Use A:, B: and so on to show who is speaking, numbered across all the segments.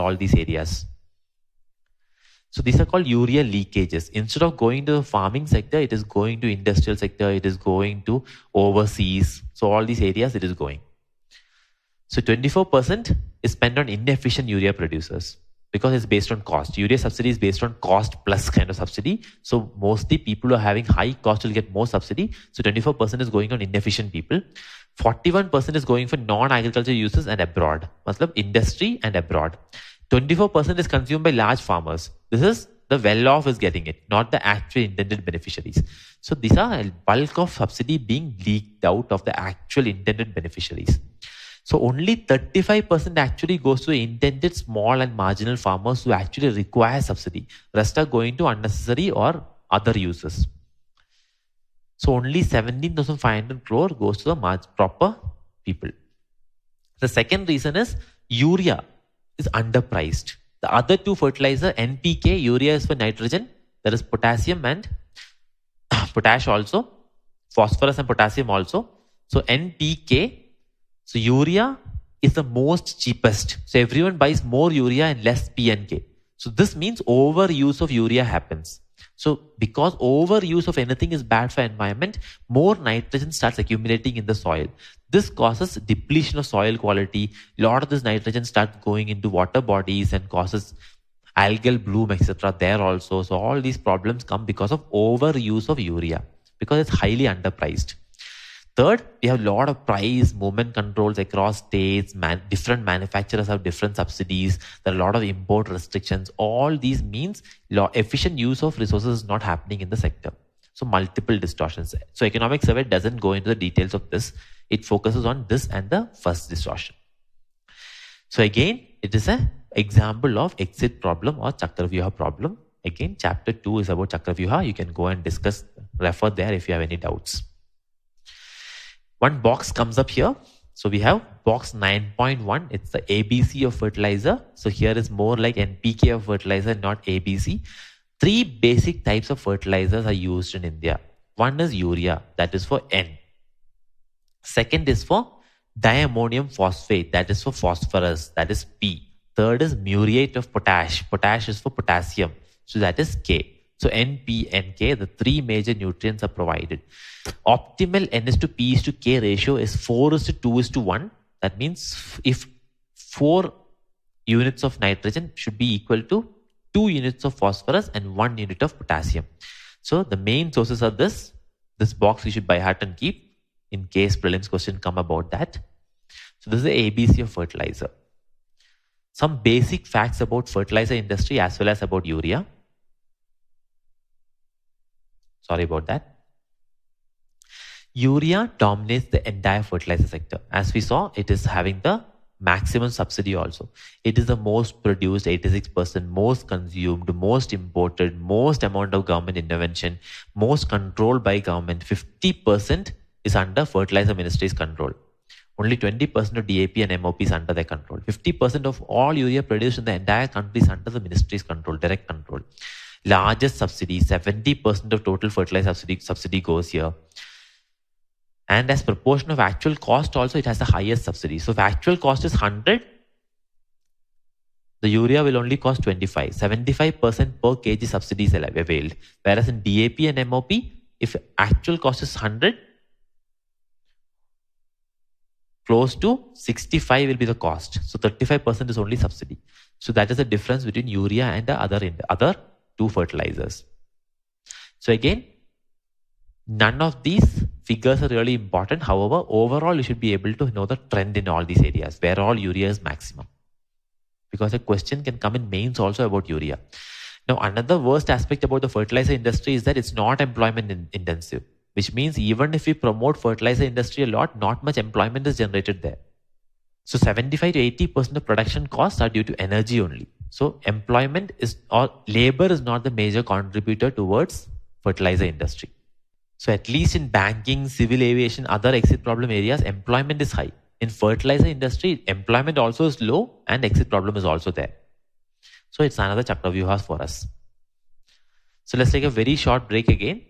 A: all these areas. So these are called urea leakages. Instead of going to the farming sector, it is going to industrial sector, it is going to overseas. So all these areas it is going. So 24% is spent on inefficient urea producers because it's based on cost. Urea subsidy is based on cost plus kind of subsidy. So mostly people who are having high cost will get more subsidy. So 24% is going on inefficient people. 41% is going for non-agriculture uses and abroad. Matlab industry and abroad. 24% is consumed by large farmers. This is the well-off is getting it, not the actual intended beneficiaries. So these are a bulk of subsidy being leaked out of the actual intended beneficiaries. So only 35% actually goes to the intended small and marginal farmers who actually require subsidy. Rest are going to unnecessary or other uses. So only 17,500 crore goes to the proper people. The second reason is urea is underpriced. The other two fertilizer, NPK, urea is for nitrogen, there is potassium and potash also, phosphorus and potassium also. So NPK, so urea is the most cheapest. So everyone buys more urea and less PNK. So this means overuse of urea happens. So because overuse of anything is bad for environment, more nitrogen starts accumulating in the soil. This causes depletion of soil quality. A lot of this nitrogen starts going into water bodies and causes algal bloom, etc. there also. So all these problems come because of overuse of urea because it's highly underpriced. Third, we have a lot of price movement controls across states. Different manufacturers have different subsidies. There are a lot of import restrictions. All these means efficient use of resources is not happening in the sector. So multiple distortions. So economic survey doesn't go into the details of this. It focuses on this and the first distortion. So again, it is an example of exit problem or Chakravyuha problem. Again, chapter 2 is about Chakravyuha. You can go and discuss, refer there if you have any doubts. One box comes up here. So we have box 9.1. It's the ABC of fertilizer. So here is more like NPK of fertilizer, not ABC. 3 basic types of fertilizers are used in India. One is urea, that is for N. Second is for diammonium phosphate, that is for phosphorus, that is P. Third is muriate of potash. Potash is for potassium, so that is K. So N, P, and K, the 3 major nutrients are provided. Optimal N is to P is to K ratio is 4 is to 2 is to 1. That means if 4 units of nitrogen should be equal to 2 units of phosphorus and 1 unit of potassium. So the main sources are this. This box you should by heart and keep in case prelims question come about that. So this is the ABC of fertilizer. Some basic facts about fertilizer industry as well as about urea. Sorry about that. Urea dominates the entire fertilizer sector. As we saw, it is having the maximum subsidy also. It is the most produced, 86%, most consumed, most imported, most amount of government intervention, most controlled by government. 50% is under fertilizer ministry's control. Only 20% of DAP and MOP is under their control. 50% of all urea produced in the entire country is under the ministry's control, direct control. Largest subsidy, 70% of total fertilizer subsidy goes here. And as proportion of actual cost also, it has the highest subsidy. So if actual cost is 100, the urea will only cost 25. 75% per kg subsidy is availed. Whereas in DAP and MOP, if actual cost is 100, close to 65 will be the cost. So 35% is only subsidy. So that is the difference between urea and the other 2 fertilizers. So again, none of these figures are really important. However, overall, you should be able to know the trend in all these areas where all urea is maximum. Because a question can come in mains also about urea. Now, another worst aspect about the fertilizer industry is that it's not employment intensive, which means even if we promote fertilizer industry a lot, not much employment is generated there. So 75 to 80% of production costs are due to energy only. So employment is, or labor is not the major contributor towards fertilizer industry. So at least in banking, civil aviation, other exit problem areas, employment is high. In fertilizer industry, employment also is low and exit problem is also there. So it's another Chakravyuhas for us. So let's take a very short break again.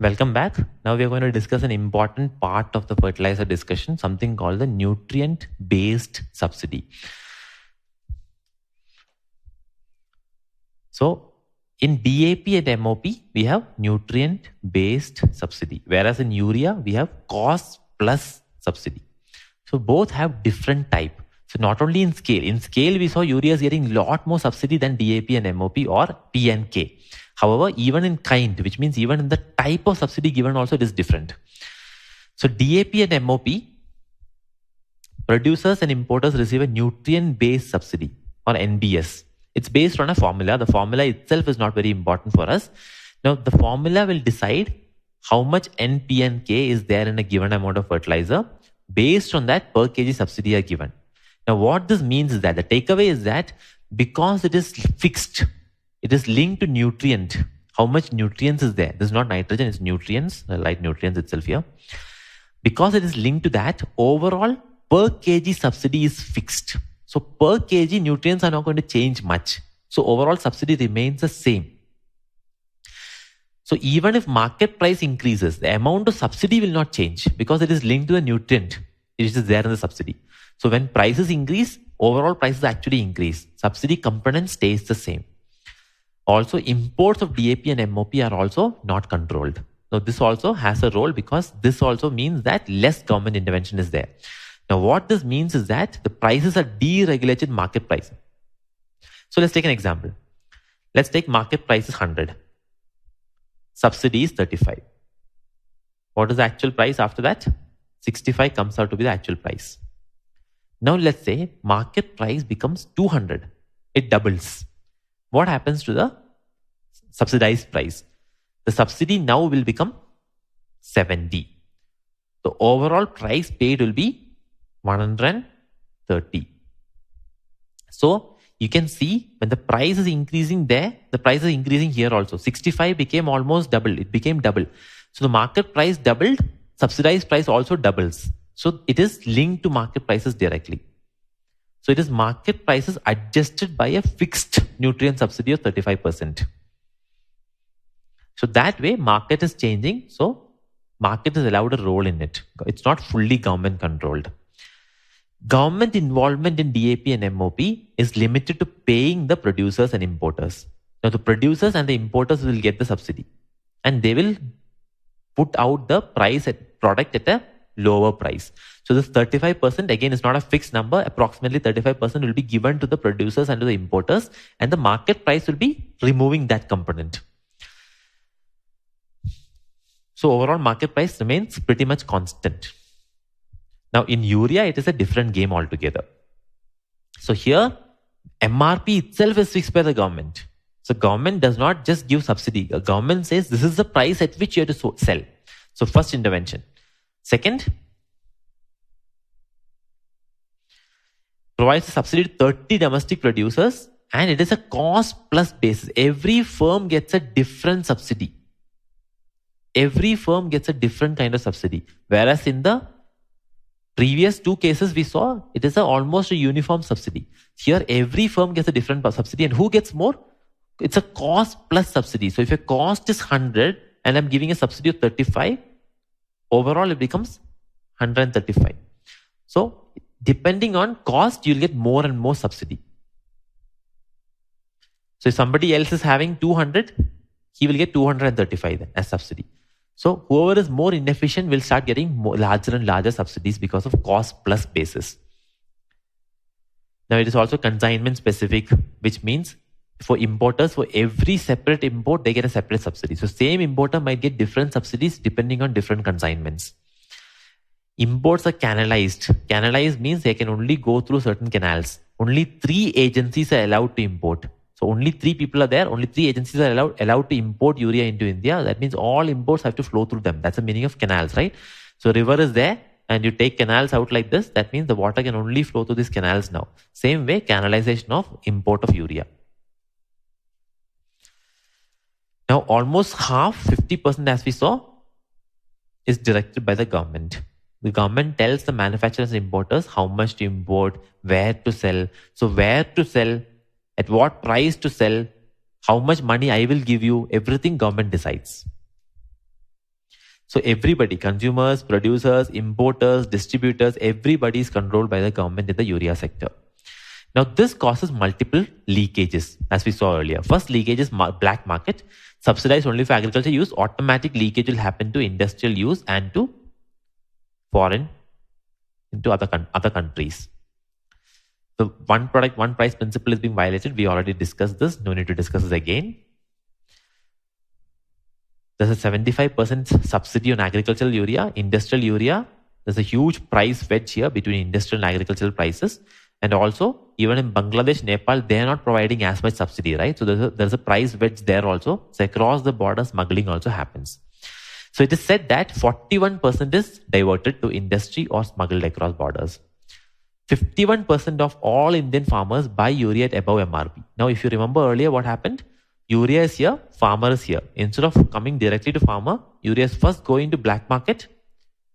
A: Welcome back. Now we are going to discuss an important part of the fertilizer discussion, something called the nutrient based subsidy. So in DAP and MOP, we have nutrient based subsidy, whereas in urea, we have cost plus subsidy. So both have different type. So not only in scale we saw urea is getting lot more subsidy than DAP and MOP or P and K. However, even in kind, which means even in the type of subsidy given also it is different. So DAP and MOP, producers and importers receive a nutrient based subsidy or NBS. It's based on a formula. The formula itself is not very important for us. Now the formula will decide how much N, P and K is there in a given amount of fertilizer. Based on that, per kg subsidy are given. Now what this means is that the takeaway is that because it is fixed, it is linked to nutrient. How much nutrients is there? This is not nitrogen, it's nutrients, light nutrients itself here. Because it is linked to that, overall per kg subsidy is fixed. So per kg nutrients are not going to change much. So overall subsidy remains the same. So even if market price increases, the amount of subsidy will not change because it is linked to the nutrient. It is there in the subsidy. So when prices increase, overall prices actually increase. Subsidy component stays the same. Also, imports of DAP and MOP are also not controlled. Now, this also has a role because this also means that less government intervention is there. Now, what this means is that the prices are deregulated market price. So let's take an example. Let's take market price is 100. Subsidy is 35. What is the actual price after that? 65 comes out to be the actual price. Now let's say market price becomes 200. It doubles. What happens to the subsidized price? The subsidy now will become 70. The overall price paid will be 130. So you can see when the price is increasing there, the price is increasing here also. 65 became almost double. It became double. So the market price doubled, subsidized price also doubles. So it is linked to market prices directly. So it is market prices adjusted by a fixed nutrient subsidy of 35%. So that way market is changing. So market is allowed a role in it. It's not fully government controlled. Government involvement in DAP and MOP is limited to paying the producers and importers. Now the producers and the importers will get the subsidy and they will put out the price at product at a lower price. So this 35% again is not a fixed number. Approximately 35% will be given to the producers and to the importers and the market price will be removing that component. So overall market price remains pretty much constant. Now in urea, it is a different game altogether. So here, MRP itself is fixed by the government. So government does not just give subsidy. The government says this is the price at which you have to sell. So first intervention. Second, provides a subsidy to 30 domestic producers and it is a cost plus basis. Every firm gets a different subsidy. Every firm gets a different kind of subsidy. Whereas in the previous two cases we saw, it is almost a uniform subsidy. Here, every firm gets a different subsidy. And who gets more? It's a cost plus subsidy. So if your cost is 100 and I'm giving a subsidy of 35, overall it becomes 135. So depending on cost, you'll get more and more subsidy. So if somebody else is having 200, he will get 235 then as subsidy. So whoever is more inefficient will start getting more, larger and larger subsidies because of cost plus basis. Now it is also consignment specific, which means for importers, for every separate import, they get a separate subsidy. So same importer might get different subsidies depending on different consignments. Imports are canalized. Canalized means they can only go through certain canals. Only 3 agencies are allowed to import. So only 3 people are there. Only 3 agencies are allowed to import urea into India. That means all imports have to flow through them. That's the meaning of canals, right? So river is there and you take canals out like this. That means the water can only flow through these canals now. Same way, canalization of import of urea. Now almost half, 50% as we saw, is directed by the government. The government tells the manufacturers and importers how much to import, where to sell. So where to sell, at what price to sell, how much money I will give you, everything government decides. So everybody, consumers, producers, importers, distributors, everybody is controlled by the government in the urea sector. Now this causes multiple leakages, as we saw earlier. First leakage is black market, subsidized only for agriculture use. Automatic leakage will happen to industrial use and to foreign, into other countries. So one product, one price principle is being violated. We already discussed this. No need to discuss this again. There's a 75% subsidy on agricultural urea, industrial urea. There's a huge price wedge here between industrial and agricultural prices. And also, even in Bangladesh, Nepal, they are not providing as much subsidy, right? So there's a price wedge there also. So across the border, smuggling also happens. So it is said that 41% is diverted to industry or smuggled across borders. 51% of all Indian farmers buy urea at above MRP. Now, if you remember earlier what happened, urea is here, farmer is here. Instead of coming directly to farmer, urea is first going to black market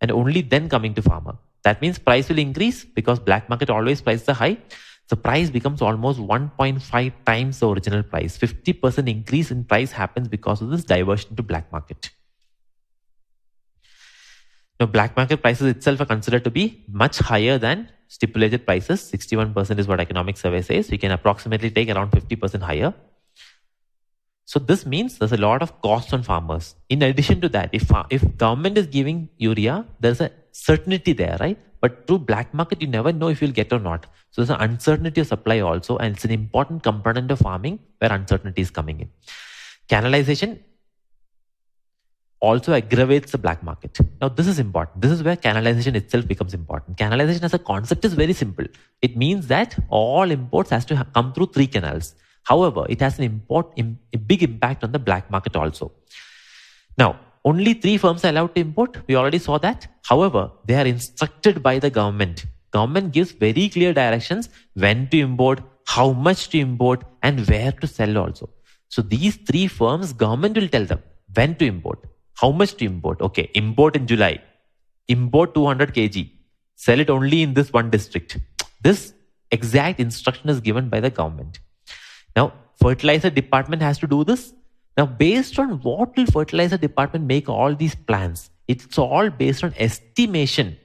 A: and only then coming to farmer. That means price will increase because black market always prices the high. The price becomes almost 1.5 times the original price. 50% increase in price happens because of this diversion to black market. Now, black market prices itself are considered to be much higher than stipulated prices. 61% is what economic survey says. We can approximately take around 50% higher. So this means there's a lot of cost on farmers. In addition to that, if government is giving urea, there's a certainty there, right? But through black market, you never know if you'll get or not. So there's an uncertainty of supply also, and it's an important component of farming where uncertainty is coming in. Canalization also aggravates the black market. Now this is important. This is where canalization itself becomes important. Canalization as a concept is very simple. It means that all imports has to come through 3 canals. However, it has a big impact on the black market also. Now, only 3 firms are allowed to import. We already saw that. However, they are instructed by the government. Government gives very clear directions when to import, how much to import, and where to sell also. So these 3 firms, government will tell them when to import, how much to import. Okay, import in July. Import 200 kg. Sell it only in this one district. This exact instruction is given by the government. Now, fertilizer department has to do this. Now, based on what will fertilizer department make all these plans? It's all based on estimation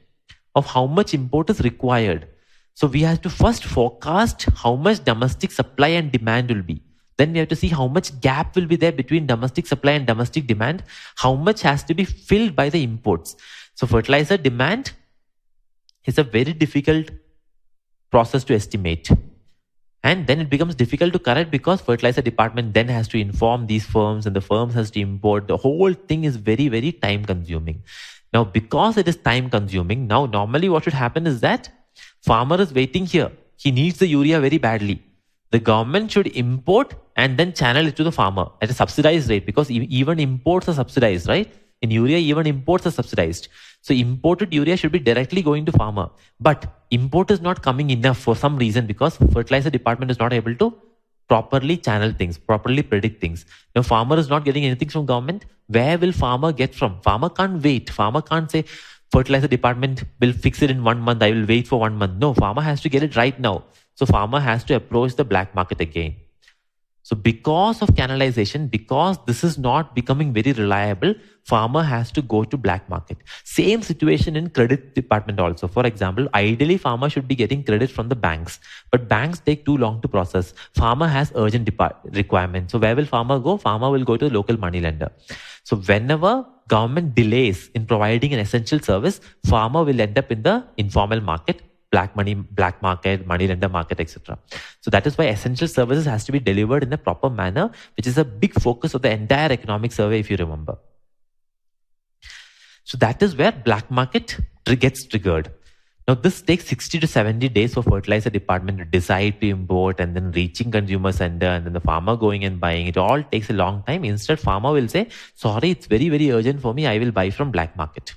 A: of how much import is required. So we have to first forecast how much domestic supply and demand will be. Then we have to see how much gap will be there between domestic supply and domestic demand. How much has to be filled by the imports. So fertilizer demand is a very difficult process to estimate. And then it becomes difficult to correct because fertilizer department then has to inform these firms and the firms has to import. The whole thing is very, very time consuming. Now, because it is time consuming, now normally what should happen is that farmer is waiting here. He needs the urea very badly. The government should import and then channel it to the farmer at a subsidized rate because even imports are subsidized, right? In urea, even imports are subsidized. So imported urea should be directly going to farmer. But import is not coming enough for some reason because fertilizer department is not able to properly channel things, properly predict things. Now farmer is not getting anything from government. Where will farmer get from? Farmer can't wait. Farmer can't say fertilizer department will fix it in 1 month. I will wait for 1 month. No, farmer has to get it right now. So farmer has to approach the black market again. So because of canalization, because this is not becoming very reliable, farmer has to go to black market. Same situation in credit department also. For example, ideally farmer should be getting credit from the banks, but banks take too long to process. Farmer has urgent requirements. So where will farmer go? Farmer will go to the local money lender. So whenever government delays in providing an essential service, farmer will end up in the informal market, black market, money lender market, etc. So that is why essential services has to be delivered in a proper manner, which is a big focus of the entire economic survey, if you remember. So that is where black market gets triggered. Now this takes 60 to 70 days for fertilizer department to decide to import and then reaching consumer center and then the farmer going and buying. It all takes a long time. Instead, farmer will say, sorry, it's very, very urgent for me. I will buy from black market.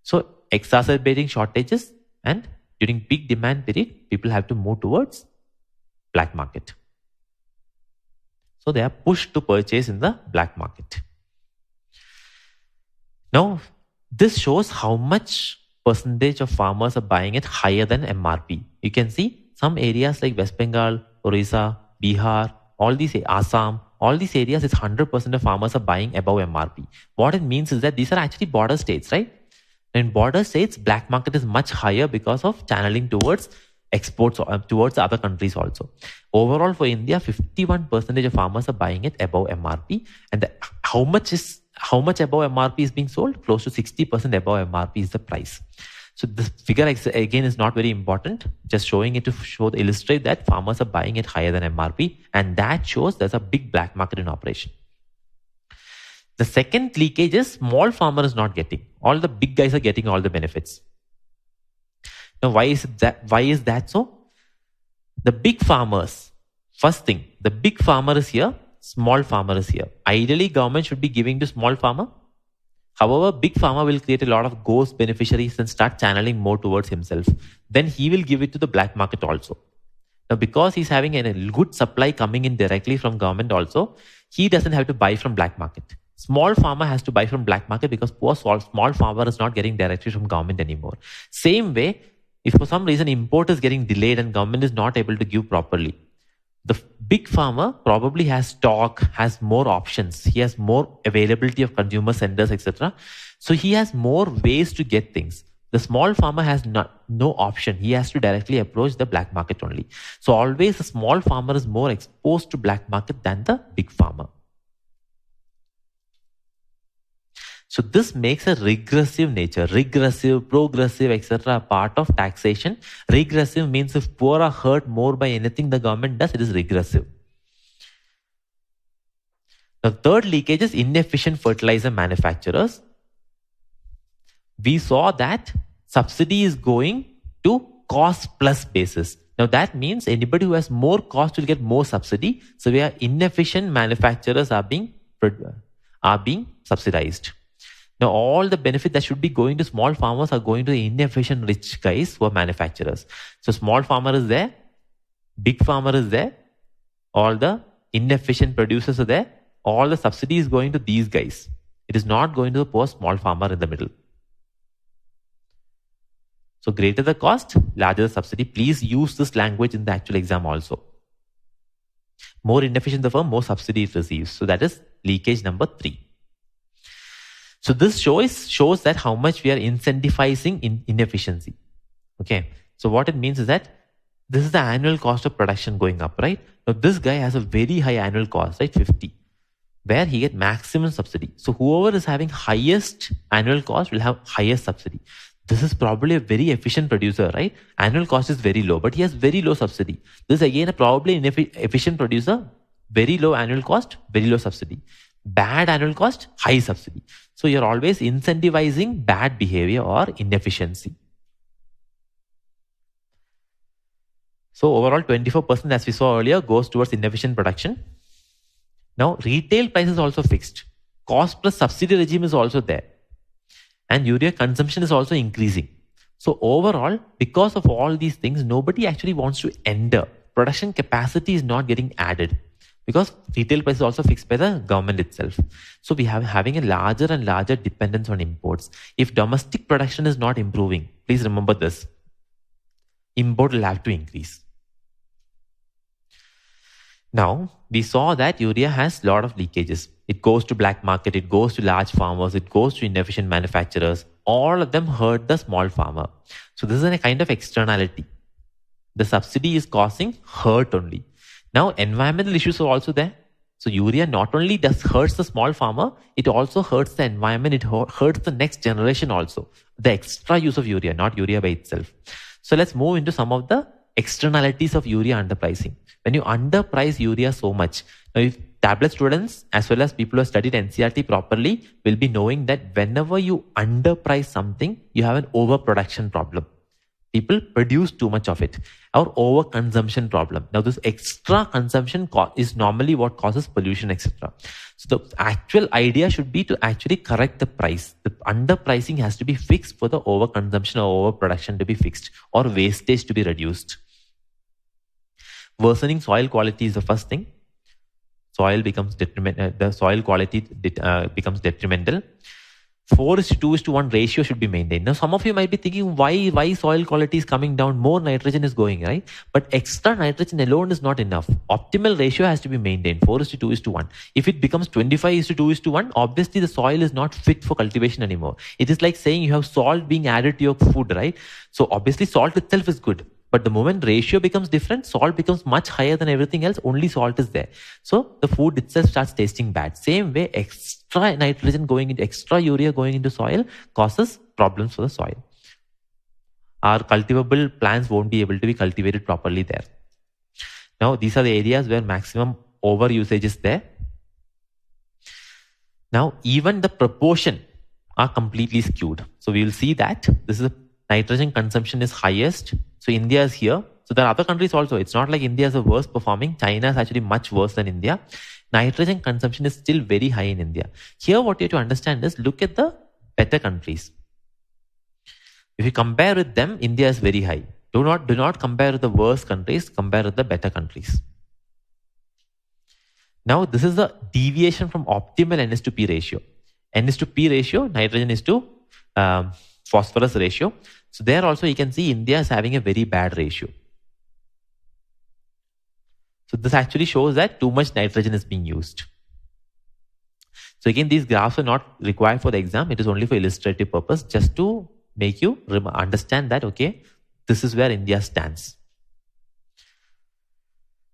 A: So exacerbating shortages, and during peak demand period, people have to move towards black market. So they are pushed to purchase in the black market. Now, this shows how much percentage of farmers are buying it higher than MRP. You can see some areas like West Bengal, Orissa, Bihar, all these, Assam, all these areas is 100% of farmers are buying above MRP. What it means is that these are actually border states, right? In border states, black market is much higher because of channeling towards exports towards other countries also. Overall for India, 51% of farmers are buying it above MRP. And how much above MRP is being sold? Close to 60% above MRP is the price. So this figure again is not very important, just showing it to illustrate that farmers are buying it higher than MRP, and that shows there's a big black market in operation. The second leakage is small farmer is not getting. All the big guys are getting all the benefits. Now, why is that so? The big farmers, first thing, the big farmer is here, small farmer is here. Ideally, government should be giving to small farmer. However, big farmer will create a lot of ghost beneficiaries and start channeling more towards himself. Then he will give it to the black market also. Now, because he's having a good supply coming in directly from government also, he doesn't have to buy from black market. Small farmer has to buy from black market because poor small farmer is not getting directly from government anymore. Same way, if for some reason import is getting delayed and government is not able to give properly, the big farmer probably has stock, has more options. He has more availability of consumer centers, etc. So he has more ways to get things. The small farmer has no option. He has to directly approach the black market only. So always the small farmer is more exposed to black market than the big farmer. So this makes a regressive nature, regressive, progressive, etc. part of taxation. Regressive means if poor are hurt more by anything the government does, it is regressive. The third leakage is inefficient fertilizer manufacturers. We saw that subsidy is going to cost plus basis. Now that means anybody who has more cost will get more subsidy. So where inefficient manufacturers are being subsidized. Now, all the benefit that should be going to small farmers are going to the inefficient rich guys who are manufacturers. So, small farmer is there, big farmer is there, all the inefficient producers are there, all the subsidy is going to these guys. It is not going to the poor small farmer in the middle. So, greater the cost, larger the subsidy. Please use this language in the actual exam also. More inefficient the firm, more subsidy it receives. So, that is leakage number 3. So this shows that how much we are incentivizing inefficiency. Okay. So what it means is that this is the annual cost of production going up, right? Now this guy has a very high annual cost, right? 50, where he get maximum subsidy. So whoever is having highest annual cost will have highest subsidy. This is probably a very efficient producer, right? Annual cost is very low, but he has very low subsidy. This is again probably an efficient producer, very low annual cost, very low subsidy. Bad annual cost, high subsidy. So you're always incentivizing bad behavior or inefficiency. So overall 24%, as we saw earlier, goes towards inefficient production. Now retail price is also fixed. Cost plus subsidy regime is also there. And urea consumption is also increasing. So overall, because of all these things, nobody actually wants to enter. Production capacity is not getting added. Because retail price is also fixed by the government itself. So we have having a larger and larger dependence on imports. If domestic production is not improving, please remember this. Import will have to increase. Now, we saw that urea has a lot of leakages. It goes to black market, it goes to large farmers, it goes to inefficient manufacturers. All of them hurt the small farmer. So this is a kind of externality. The subsidy is causing hurt only. Now, environmental issues are also there. So, urea not only hurts the small farmer, it also hurts the environment, it hurts the next generation also. The extra use of urea, not urea by itself. So, let's move into some of the externalities of urea underpricing. When you underprice urea so much, now if tablet students as well as people who have studied NCERT properly will be knowing that whenever you underprice something, you have an overproduction problem. People produce too much of it, or overconsumption problem. Now, this extra consumption is normally what causes pollution, etc. So, the actual idea should be to actually correct the price. The underpricing has to be fixed for the overconsumption or overproduction to be fixed, or wastage to be reduced. Worsening soil quality is the first thing. Soil becomes the soil quality becomes detrimental. 4:2:1 ratio should be maintained. Now, some of you might be thinking, why soil quality is coming down, more nitrogen is going, right? But extra nitrogen alone is not enough. Optimal ratio has to be maintained, 4:2:1. If it becomes 25:2:1, obviously the soil is not fit for cultivation anymore. It is like saying you have salt being added to your food, right? So obviously salt itself is good. But the moment ratio becomes different, salt becomes much higher than everything else, only salt is there. So the food itself starts tasting bad. Same way, extra nitrogen going into, extra urea going into soil causes problems for the soil. Our cultivable plants won't be able to be cultivated properly there. Now, these are the areas where maximum over usage is there. Now, even the proportion are completely skewed. So we will see that this is nitrogen consumption is highest. So India is here. So there are other countries also. It's not like India is the worst performing. China is actually much worse than India. Nitrogen consumption is still very high in India. Here what you have to understand is look at the better countries. If you compare with them, India is very high. Do not compare with the worst countries, compare with the better countries. Now this is the deviation from optimal NS to P ratio. NS to P ratio, nitrogen is to phosphorus ratio. So there also you can see India is having a very bad ratio. So this actually shows that too much nitrogen is being used. So again, these graphs are not required for the exam. It is only for illustrative purpose, just to make you understand that, okay, this is where India stands.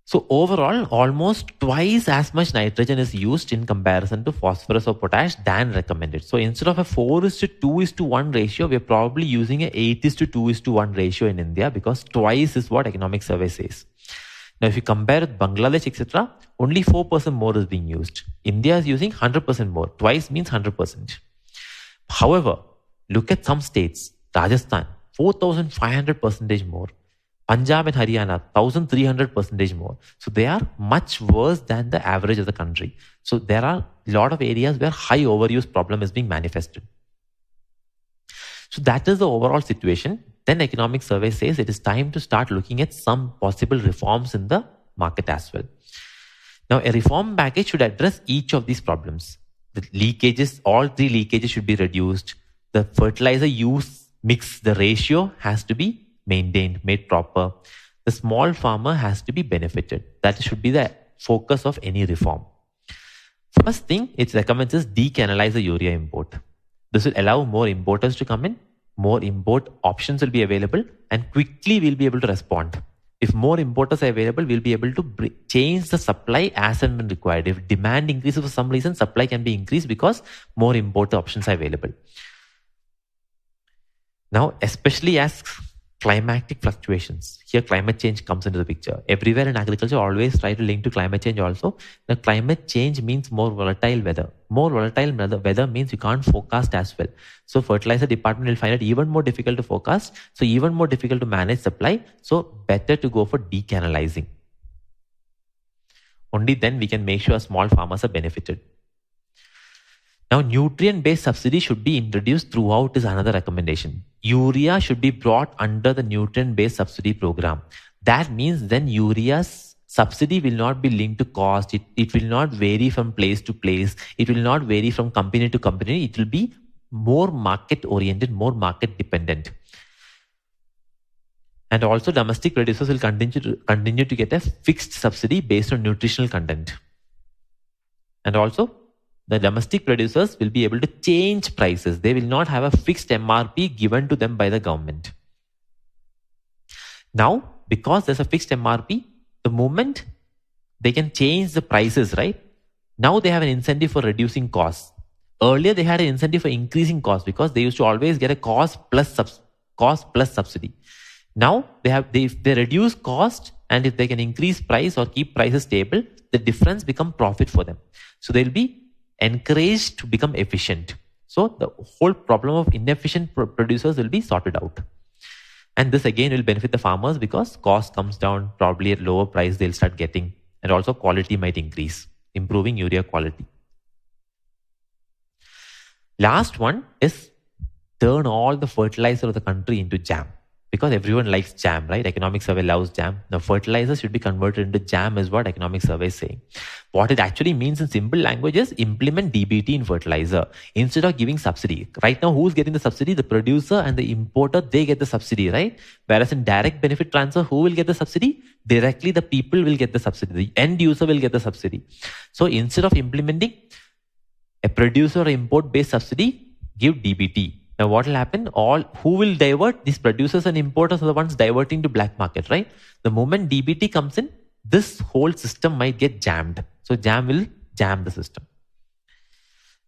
A: So overall, almost twice as much nitrogen is used in comparison to phosphorus or potash than recommended. So instead of a 4:2:1 ratio, we're probably using a 8:2:1 ratio in India, because twice is what economic survey says. Now, if you compare with Bangladesh, etc., only 4% more is being used. India is using 100% more. Twice means 100%. However, look at some states. Rajasthan, 4,500% more. Punjab and Haryana, 1,300% more. So they are much worse than the average of the country. So there are a lot of areas where high overuse problem is being manifested. So that is the overall situation. Then economic survey says it is time to start looking at some possible reforms in the market as well. Now, a reform package should address each of these problems. The leakages, all three leakages should be reduced. The fertilizer use mix, the ratio has to be maintained, made proper. The small farmer has to be benefited. That should be the focus of any reform. First thing it recommends is decanalize the urea import. This will allow more importers to come in, more import options will be available, and quickly we'll be able to respond. If more importers are available, we'll be able to change the supply as and when required. If demand increases for some reason, supply can be increased because more importer options are available. Now, especially as climatic fluctuations, here climate change comes into the picture. Everywhere in agriculture, always try to link to climate change also. The climate change means more volatile weather. More volatile weather means you can't forecast as well. So fertilizer department will find it even more difficult to forecast. So even more difficult to manage supply. So better to go for decanalizing. Only then we can make sure small farmers are benefited. Now, nutrient-based subsidy should be introduced throughout is another recommendation. Urea should be brought under the nutrient-based subsidy program. That means then urea's subsidy will not be linked to cost. It will not vary from place to place. It will not vary from company to company. It will be more market-oriented, more market-dependent. And also domestic producers will continue to get a fixed subsidy based on nutritional content. And also, the domestic producers will be able to change prices. They will not have a fixed MRP given to them by the government. Now, because there's a fixed MRP, the moment they can change the prices, right? Now they have an incentive for reducing costs. Earlier, they had an incentive for increasing costs because they used to always get a cost plus subsidy. Now, if they reduce cost and if they can increase price or keep prices stable, the difference become profit for them. So they'll be encouraged to become efficient. So the whole problem of inefficient producers will be sorted out. And this again will benefit the farmers because cost comes down, probably at lower price they'll start getting, and also quality might increase, improving urea quality. Last one is turn all the fertilizer of the country into jam. because everyone likes jam, right? Economic survey loves jam. Now fertilizer should be converted into jam is what economic survey is saying. What it actually means in simple language is implement DBT in fertilizer instead of giving subsidy. Right now, who's getting the subsidy? The producer and the importer, they get the subsidy, right? Whereas in direct benefit transfer, who will get the subsidy? Directly the people will get the subsidy. The end user will get the subsidy. So instead of implementing a producer or import based subsidy, give DBT. Now what will happen? Who will divert? These producers and importers are the ones diverting to black market, right? The moment DBT comes in, this whole system might get jammed. So jam will jam the system.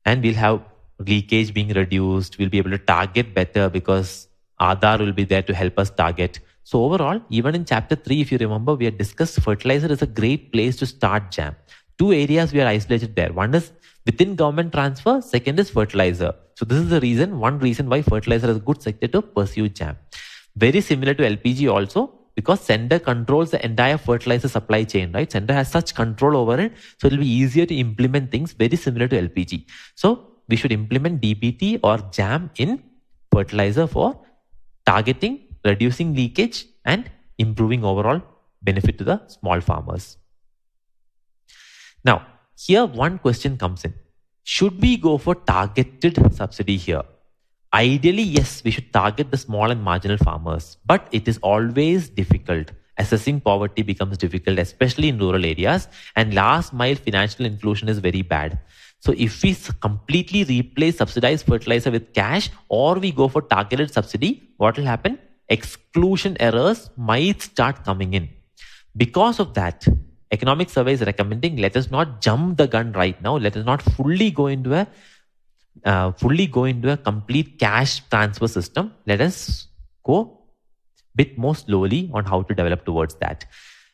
A: And we'll have leakage being reduced. We'll be able to target better because Aadhaar will be there to help us target. So overall, even in chapter 3, if you remember, we had discussed fertilizer is a great place to start jam. Two areas we are isolated there. One is within government transfer, second is fertilizer. So this is the reason, one reason why fertilizer is a good sector to pursue jam. Very similar to LPG also, because sender controls the entire fertilizer supply chain, right? Sender has such control over it, so it will be easier to implement things very similar to LPG. So we should implement DBT or jam in fertilizer for targeting, reducing leakage, and improving overall benefit to the small farmers. Now, here one question comes in. Should we go for targeted subsidy here? Ideally, yes, we should target the small and marginal farmers, but it is always difficult. Assessing poverty becomes difficult, especially in rural areas, and last mile financial inclusion is very bad. So if we completely replace subsidized fertilizer with cash, or we go for targeted subsidy, what will happen? Exclusion errors might start coming in. Because of that, economic survey is recommending let us not jump the gun right now. Let us not fully go into a complete cash transfer system. Let us go bit more slowly on how to develop towards that.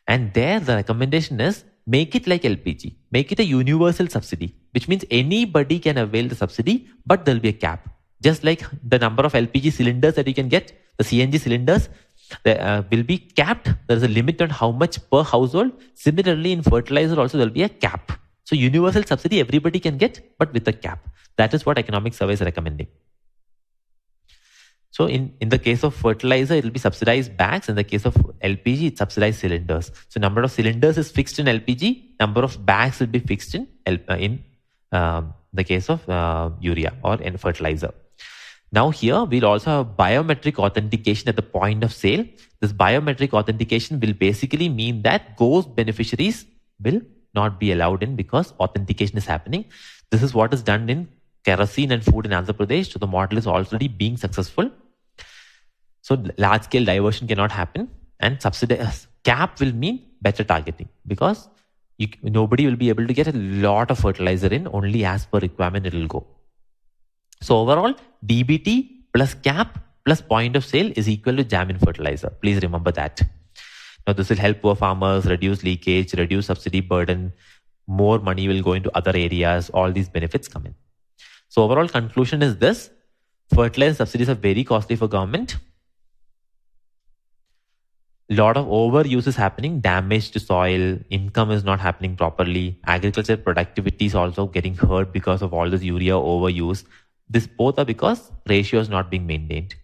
A: And there the recommendation is make it like LPG. Make it a universal subsidy, which means anybody can avail the subsidy, but there'll be a cap. Just like the number of LPG cylinders that you can get, the CNG cylinders, will be capped. There is a limit on how much per household. Similarly, in fertilizer also there will be a cap. So universal subsidy everybody can get, but with a cap. That is what economic survey is recommending. So in the case of fertilizer, it will be subsidized bags. In the case of LPG, it's subsidized cylinders. So number of cylinders is fixed in LPG. Number of bags will be fixed in the case of urea or in fertilizer. Now here, we'll also have biometric authentication at the point of sale. This biometric authentication will basically mean that ghost beneficiaries will not be allowed in because authentication is happening. This is what is done in kerosene and food in Andhra Pradesh. So the model is already being successful. So large scale diversion cannot happen, and subsidized cap will mean better targeting because nobody will be able to get a lot of fertilizer in, only as per requirement it will go. So overall, DBT plus cap plus point of sale is equal to jam in fertilizer. Please remember that. Now this will help poor farmers, reduce leakage, reduce subsidy burden, more money will go into other areas, all these benefits come in. So overall conclusion is this: fertilizer subsidies are very costly for government. Lot of overuse is happening, damage to soil, income is not happening properly, agriculture productivity is also getting hurt because of all this urea overuse. This both are because ratio is not being maintained.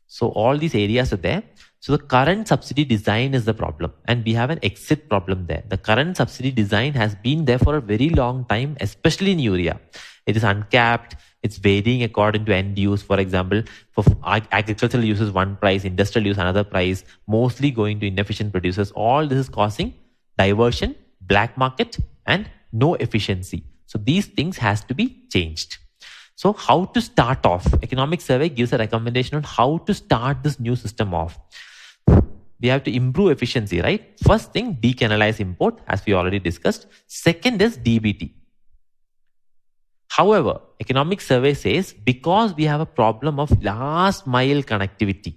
A: So all these areas are there. So the current subsidy design is the problem, and we have an exit problem there. The current subsidy design has been there for a very long time, especially in urea. It is uncapped. It's varying according to end use. For example, for agricultural use is one price, industrial use another price, mostly going to inefficient producers. All this is causing diversion, black market, and no efficiency. So these things has to be changed. So how to start off? Economic survey gives a recommendation on how to start this new system off. We have to improve efficiency, right? First thing, decanalize import, as we already discussed. Second is DBT. However, economic survey says because we have a problem of last mile connectivity,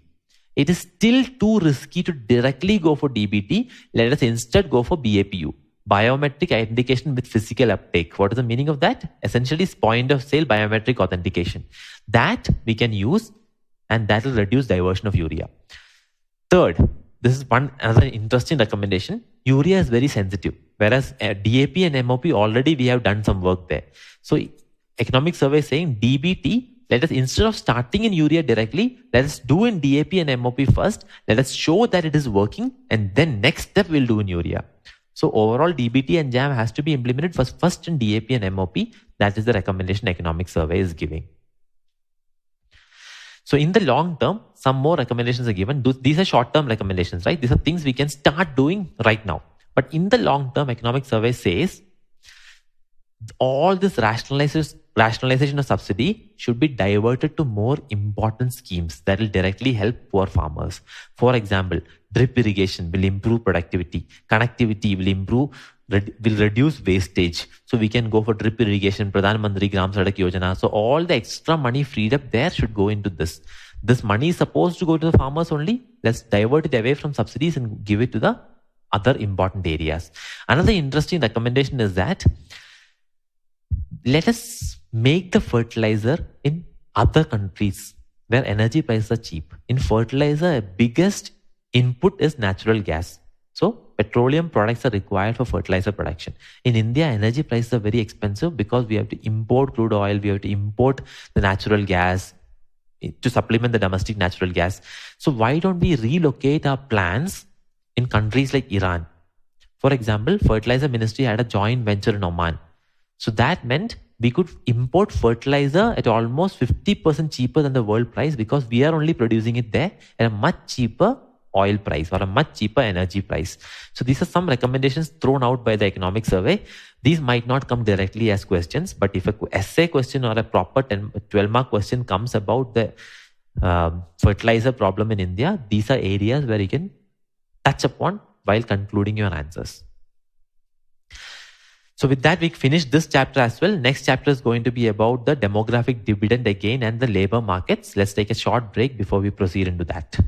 A: it is still too risky to directly go for DBT. Let us instead go for BAPU. Biometric identification with physical uptake. What is the meaning of that? Essentially, it's point of sale biometric authentication. That we can use, and that will reduce diversion of urea. Third, this is another interesting recommendation. Urea is very sensitive, whereas DAP and MOP already we have done some work there. So economic survey is saying DBT Let us, instead of starting in urea directly, let us do in DAP and MOP first. Let us show that it is working, and then next step we'll do in urea. So overall, DBT and JAM has to be implemented first in DAP and MOP. That is the recommendation economic survey is giving. So in the long term, some more recommendations are given. These are short-term recommendations, right? These are things we can start doing right now. But in the long term, economic survey says all this rationalization of subsidy should be diverted to more important schemes that will directly help poor farmers. For example, drip irrigation will improve productivity. Connectivity will reduce wastage. So we can go for drip irrigation, Pradhan Mantri Gram Sadak Yojana. So all the extra money freed up there should go into this. This money is supposed to go to the farmers only. Let's divert it away from subsidies and give it to the other important areas. Another interesting recommendation is that let us make the fertilizer in other countries where energy prices are cheap. In fertilizer, biggest input is natural gas. So petroleum products are required for fertilizer production. In India, energy prices are very expensive because we have to import crude oil, we have to import the natural gas to supplement the domestic natural gas. So why don't we relocate our plants in countries like Iran? For example, Fertilizer Ministry had a joint venture in Oman. So that meant we could import fertilizer at almost 50% cheaper than the world price because we are only producing it there at a much cheaper oil price or a much cheaper energy price. So these are some recommendations thrown out by the economic survey. These might not come directly as questions, but if a essay question or a proper 12-mark question comes about the fertilizer problem in India, these are areas where you can touch upon while concluding your answers. So with that, we finish this chapter as well. Next chapter is going to be about the demographic dividend again and the labor markets. Let's take a short break before we proceed into that.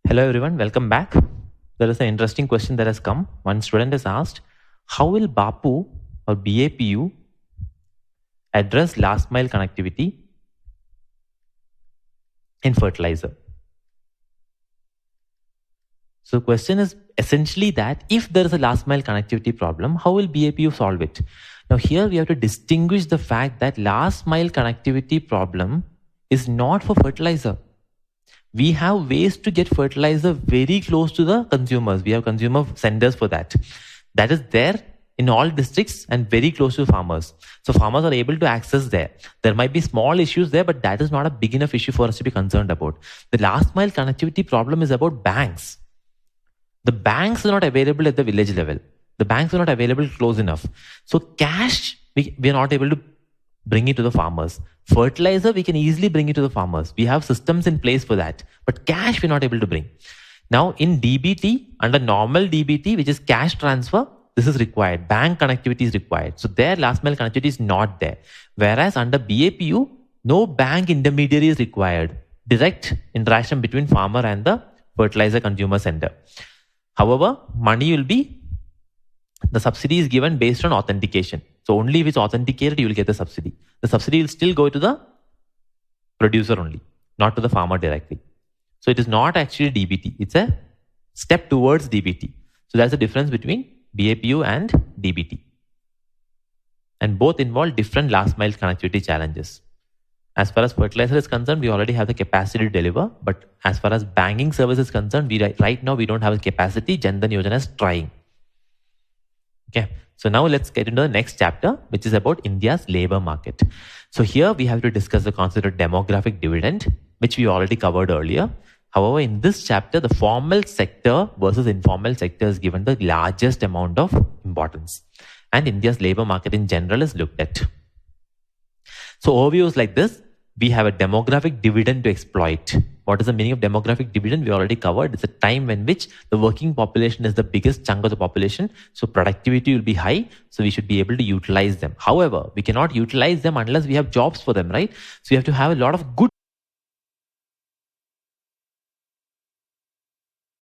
A: Hello everyone, welcome back. There is an interesting question that has come. One student has asked, how will BAPU or BAPU address last mile connectivity in fertilizer? So the question is essentially that if there is a last mile connectivity problem, how will BAPU solve it? Now here we have to distinguish the fact that last mile connectivity problem is not for fertilizer. We have ways to get fertilizer very close to the consumers. We have consumer centers for that. That is there in all districts and very close to farmers. So farmers are able to access there. There might be small issues there, but that is not a big enough issue for us to be concerned about. The last mile connectivity problem is about banks. The banks are not available at the village level. The banks are not available close enough. So cash, we are not able to bring it to the farmers. Fertilizer, we can easily bring it to the farmers. We have systems in place for that. But cash, we're not able to bring. Now, in DBT, under normal DBT, which is cash transfer, this is required. Bank connectivity is required. So there, last mile connectivity is not there. Whereas under BAPU, no bank intermediary is required. Direct interaction between farmer and the fertilizer consumer center. However, money will be, the subsidy is given based on authentication. So only if it's authenticated, you will get the subsidy. The subsidy will still go to the producer only, not to the farmer directly. So it is not actually DBT. It's a step towards DBT. So that's the difference between BAPU and DBT. And both involve different last mile connectivity challenges. As far as fertilizer is concerned, we already have the capacity to deliver. But as far as banking service is concerned, right now we don't have the capacity. Jan Dhan Yojana is trying. Okay. So now let's get into the next chapter, which is about India's labor market. So here we have to discuss the concept of demographic dividend, which we already covered earlier. However, in this chapter, the formal sector versus informal sector is given the largest amount of importance. And India's labor market in general is looked at. So overviews like this, we have a demographic dividend to exploit. What is the meaning of demographic dividend? We already covered. It's a time in which the working population is the biggest chunk of the population. So productivity will be high. So we should be able to utilize them. However, we cannot utilize them unless we have jobs for them, right? So you have to have a lot of good